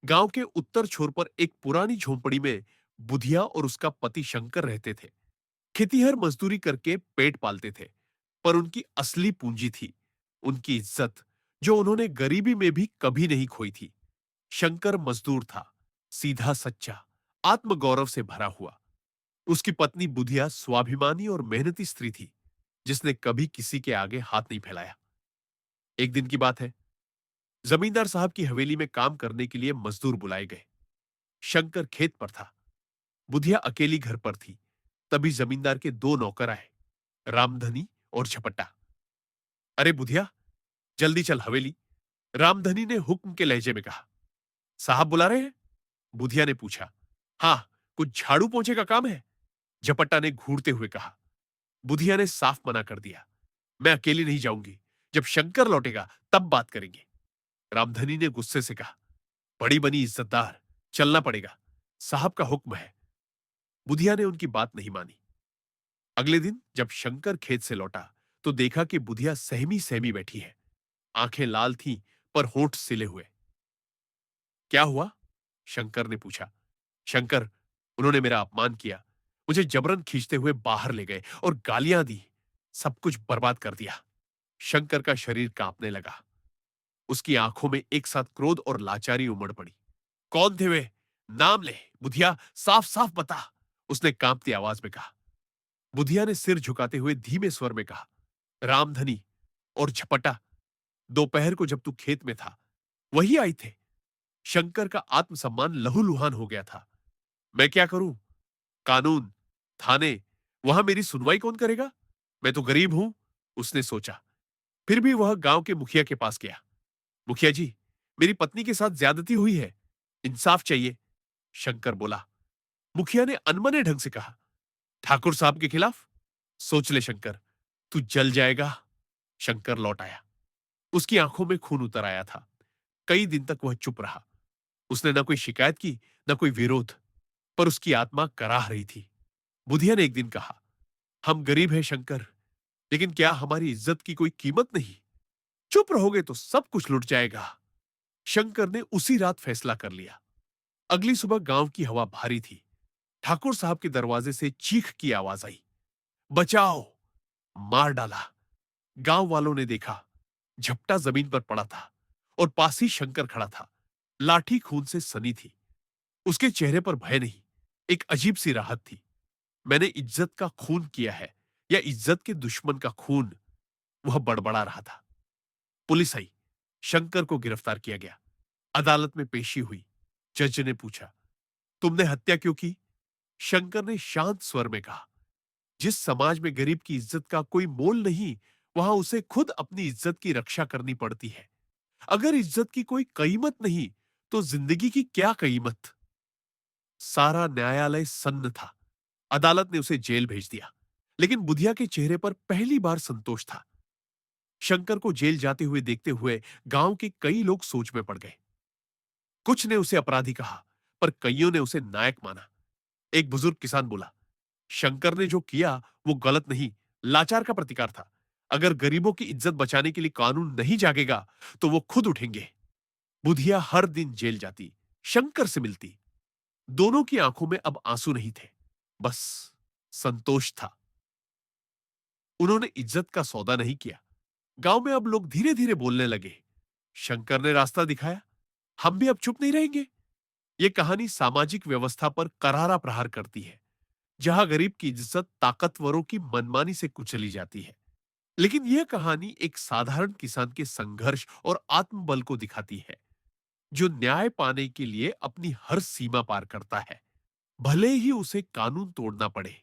गांव के उत्तर छोर पर एक पुरानी झोंपड़ी में बुधिया और उसका पति शंकर रहते थे। खेतीहर मजदूरी करके पेट पालते थे, पर उनकी असली पूंजी थी उनकी इज्जत, जो उन्होंने गरीबी में भी कभी नहीं खोई थी। शंकर मजदूर था, सीधा सच्चा, आत्मगौरव से भरा हुआ। उसकी पत्नी बुधिया स्वाभिमानी और मेहनती स्त्री थी, जिसने कभी किसी के आगे हाथ नहीं फैलाया। एक दिन की बात है, जमींदार साहब की हवेली में काम करने के लिए मजदूर बुलाए गए। शंकर खेत पर था, बुधिया अकेली घर पर थी। तभी जमींदार के दो नौकर आए, रामधनी और झपट्टा। अरे बुधिया, जल्दी चल हवेली, रामधनी ने हुक्म के लहजे में कहा। साहब बुला रहे हैं? बुधिया ने पूछा। हाँ, कुछ झाड़ू पोंछे का काम है, झपट्टा ने घूरते हुए कहा। बुधिया ने साफ मना कर दिया। मैं अकेली नहीं जाऊंगी, जब शंकर लौटेगा तब बात करेंगे। रामधनी ने गुस्से से कहा। बड़ी बनी इज्जतदार, चलना पड़ेगा, साहब का हुक्म है। बुधिया ने उनकी बात नहीं मानी। अगले दिन जब शंकर खेत से लौटा, तो देखा कि बुधिया सहमी सहमी बैठी है। आंखें लाल थीं, पर होंठ सिले हुए। क्या हुआ? शंकर ने पूछा। शंकर, उन्होंने मेरा अपमान किया, मुझे जबरन खींचते हुए बाहर ले गए और गालियां दी, सब कुछ बर्बाद कर दिया। शंकर का शरीर कांपने लगा। उसकी आंखों में एक साथ क्रोध और लाचारी उमड़ पड़ी। कौन थे वे? नाम ले, बुधिया, साफ साफ बता, उसने कांपती आवाज में कहा। बुधिया ने सिर झुकाते हुए धीमे स्वर में कहा। रामधनी और झपटा, दोपहर को जब तू खेत में था, वही आई थे। शंकर का आत्मसम्मान लहूलुहान हो गया था। मैं क्या करूं? कानून, थाने, वहां मेरी सुनवाई कौन करेगा? मैं तो गरीब हूं, उसने सोचा। फिर भी वह गांव के मुखिया के पास गया। मुखिया जी, मेरी पत्नी के साथ ज्यादती हुई है, इंसाफ चाहिए। शंकर बोला। मुखिया ने अनमने ढंग से कहा। ठाकुर साहब के खिलाफ? सोच ले शंकर, तू जल जाएगा। शंकर लौट आया। उसकी आंखों में खून उतर आया था। कई दिन तक वह चुप रहा। उसने न कोई शिकायत की, न कोई विरोध, पर उसकी आत्मा कराह रही थी। बुधिया ने एक दिन कहा। हम गरीब हैं शंकर, लेकिन क्या हमारी इज्जत की कोई कीमत नहीं? चुप रहोगे तो सब कुछ लुट जाएगा। शंकर ने उसी रात फैसला कर लिया। अगली सुबह गांव की हवा भारी थी। ठाकुर साहब के दरवाजे से चीख की आवाज आई। बचाओ! मार डाला। गांव वालों ने देखा, झपटा जमीन पर पड़ा था और पास ही शंकर खड़ा था। लाठी खून से सनी थी। उसके चेहरे पर भय नहीं, एक अजीब सी राहत थी। मैंने इज्जत का खून किया है, या इज्जत के दुश्मन का खून? वह बड़बड़ा रहा था। पुलिस आई। शंकर को गिरफ्तार किया गया। अदालत में पेशी हुई। जज ने पूछा, तुमने हत्या क्यों की? शंकर ने शांत स्वर में कहा। जिस समाज में गरीब की इज्जत का कोई मोल नहीं, वहां उसे खुद अपनी इज्जत की रक्षा करनी पड़ती है। अगर इज्जत की कोई कीमत नहीं, तो जिंदगी की क्या कीमत? सारा न्यायालय सन्न था। अदालत ने उसे जेल भेज दिया, लेकिन बुधिया के चेहरे पर पहली बार संतोष था। शंकर को जेल जाते हुए देखते हुए गांव के कई लोग सोच में पड़ गए। कुछ ने उसे अपराधी कहा, पर कईयों ने उसे नायक माना। एक बुजुर्ग किसान बोला, शंकर ने जो किया वो गलत नहीं, लाचार का प्रतिकार था। अगर गरीबों की इज्जत बचाने के लिए कानून नहीं जागेगा, तो वो खुद उठेंगे। बुधिया हर दिन जेल जाती, शंकर से मिलती। दोनों की आंखों में अब आंसू नहीं थे, बस संतोष था। उन्होंने इज्जत का सौदा नहीं किया। गांव में अब लोग धीरे धीरे बोलने लगे, शंकर ने रास्ता दिखाया, हम भी अब चुप नहीं रहेंगे। ये कहानी सामाजिक व्यवस्था पर करारा प्रहार करती है, जहां गरीब की इज्जत ताकतवरों की मनमानी से कुचली जाती है। लेकिन यह कहानी एक साधारण किसान के संघर्ष और आत्मबल को दिखाती है, जो न्याय पाने के लिए अपनी हर सीमा पार करता है, भले ही उसे कानून तोड़ना पड़े।